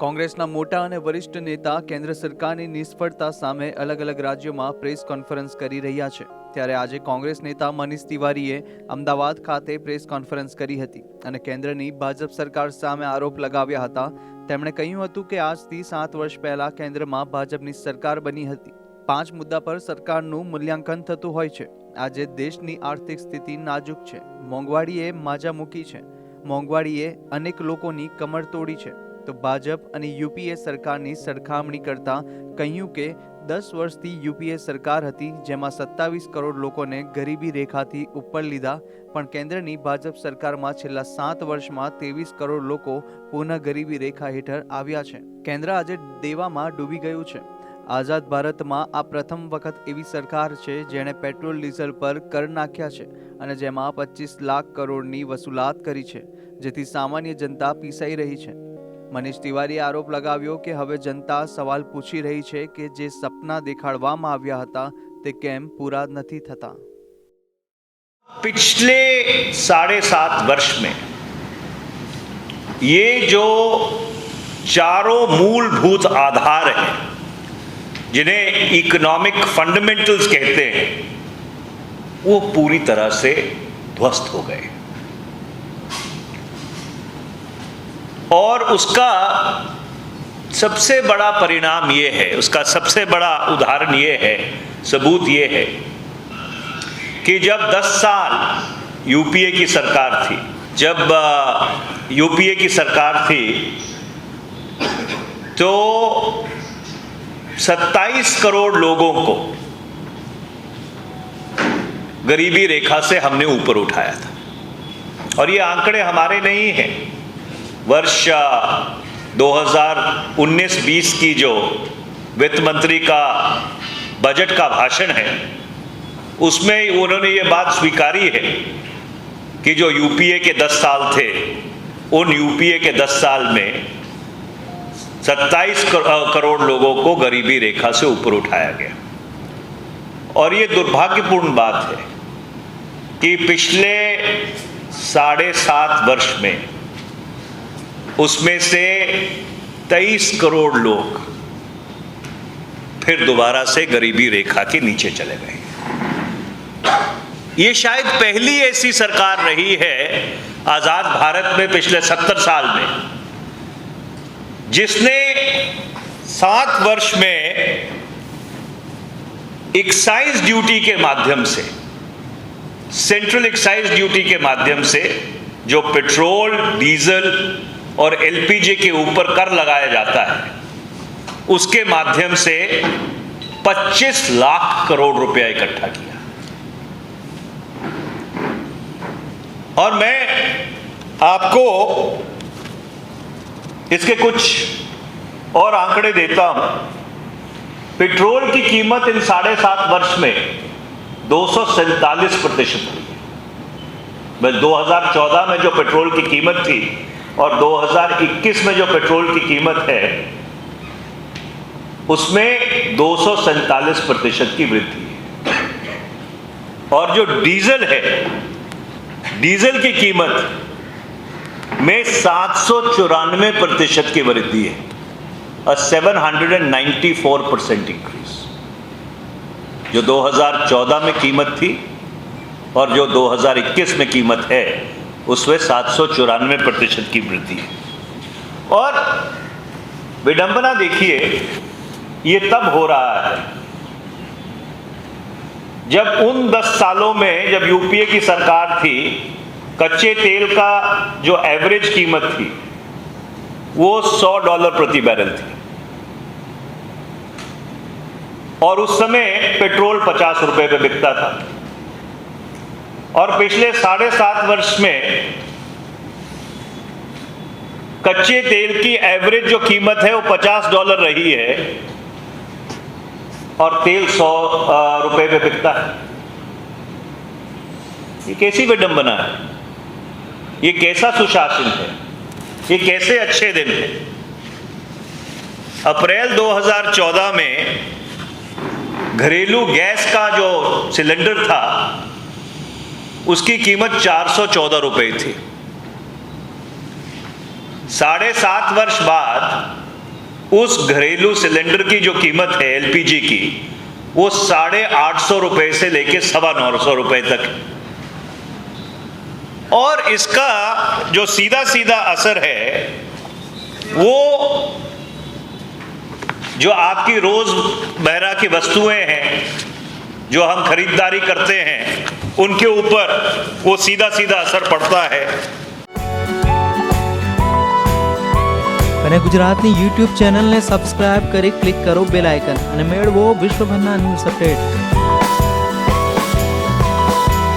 કોંગ્રેસના મોટા અને વરિષ્ઠ નેતા કેન્દ્ર સરકારની નિષ્ફળતા સામે અલગ અલગ રાજ્યોમાં પ્રેસ કોન્ફરન્સ કરી રહ્યા છે। ત્યારે આજે કોંગ્રેસ નેતા મનીષ તિવારીએ અમદાવાદ ખાતે પ્રેસ કોન્ફરન્સ કરી હતી અને કેન્દ્રની ભાજપ સરકાર સામે આરોપ લગાવ્યા હતા। તેમણે કહ્યું હતું કે આજથી 7 વર્ષ પહેલા કેન્દ્રમાં ભાજપની સરકાર બની હતી। 5 મુદ્દા પર સરકારનું મૂલ્યાંકન થતું હોય છે। આજે દેશની આર્થિક સ્થિતિ નાજુક છે। મોંઘવારીએ માજા મૂકી છે। મોંઘવારીએ અનેક લોકોની કમર તોડી છે। तो भाजप અને यूपीए સરકારની સરખામણી કરતા કહ્યું કે 10 વર્ષથી यूपीए સરકાર હતી જેમાં 27 કરોડ લોકોને ગરીબી રેખાથી ઉપર લીધા, પણ કેન્દ્રની ભાજપ સરકારમાં છેલ્લા 7 વર્ષમાં 23 કરોડ લોકો પુનઃ ગરીબી રેખા હેઠળ આવ્યા છે। કેન્દ્ર આજે દેવામાં ડૂબી ગયું છે। આઝાદ ભારતમાં આ પ્રથમ વખત એવી સરકાર છે જેણે પેટ્રોલ ડીઝલ પર કર નાખ્યા છે અને જેમાં 25 લાખ કરોડની વસૂલાત કરી છે, જેથી સામાન્ય જનતા પીસાઈ રહી છે। મનીષ તિવારીએ આરોપ લગાવ્યો કે હવે જનતા સવાલ પૂછી રહી છે કે જે સપના દેખાડવામાં આવ્યા હતા તે કેમ પૂરા નથી થતા। पिछले 7.5 वर्ष में ये जो चारों मूलभूत आधार हैं जिन्हें इकोनॉमिक फंडामेंटल्स कहते हैं वो पूरी तरह से ध्वस्त हो गए और उसका सबसे बड़ा परिणाम ये है, उसका सबसे बड़ा उदाहरण ये है, सबूत ये है कि जब 10 साल यूपीए की सरकार थी, जब यूपीए की सरकार थी तो 27 करोड़ लोगों को गरीबी रेखा से हमने ऊपर उठाया था। और ये आंकड़े हमारे नहीं हैं। वर्ष 2019-20 की जो वित्त मंत्री का बजट का भाषण है उसमें उन्होंने ये बात स्वीकारी है कि जो यूपीए के 10 साल थे उन यूपीए के 10 साल में 27 करोड़ लोगों को गरीबी रेखा से ऊपर उठाया गया। और ये दुर्भाग्यपूर्ण बात है कि पिछले 7.5 वर्ष में उसमें से 23 करोड़ लोग फिर दोबारा से गरीबी रेखा के नीचे चले गए। ये शायद पहली ऐसी सरकार रही है आजाद भारत में पिछले 70 साल में जिसने 7 वर्ष में एक्साइज ड्यूटी के माध्यम से, सेंट्रल एक्साइज ड्यूटी के माध्यम से जो पेट्रोल, डीजल और एलपीजी के ऊपर कर लगाया जाता है उसके माध्यम से 25 लाख करोड़ रुपया इकट्ठा किया। और मैं आपको इसके कुछ और आंकड़े देता हूं। पेट्रोल की कीमत इन 7.5 वर्ष में 247% हुई। 2014 में जो पेट्रोल की कीमत थी और 2021 में जो पेट्रोल की कीमत है उसमें 247% की वृद्धि है। और जो डीजल है, डीजल की कीमत में 794% की वृद्धि है, 794% इंक्रीज। जो 2014 में कीमत थी और जो 2021 में कीमत है उसमें 794% की वृद्धि है। और विडंबना देखिए, ये तब हो रहा है जब उन 10 सालों में जब यूपीए की सरकार थी कच्चे तेल का जो एवरेज कीमत थी वो $100 प्रति बैरल थी और उस समय पेट्रोल 50 रुपए पे बिकता था। और पिछले 7.5 वर्ष में कच्चे तेल की एवरेज जो कीमत है वो $50 रही है और तेल 100 रुपए पे बिकता है। ये कैसी विडंबना है? ये कैसा सुशासन है? ये कैसे अच्छे दिन है? अप्रैल 2014 में घरेलू गैस का जो सिलेंडर था उसकी कीमत 414 रुपए थी। 7.5 वर्ष बाद उस घरेलू सिलेंडर की जो कीमत है एलपीजी की, वो 850 रुपए से लेके 950 रुपए तक है। और इसका जो सीधा सीधा असर है वो जो आपकी रोजमर्रा की वस्तुएं हैं जो हम खरीदारी करते हैं उनके ऊपर वो सीधा सीधा असर पड़ता है। અને ગુજરાતની યુટ્યુબ ચેનલને સબસ્ક્રાઇબ કરી ક્લિક કરો બેલ આઇકન અને મેળવો વિશ્વભરના ન્યૂઝ અપડેટ।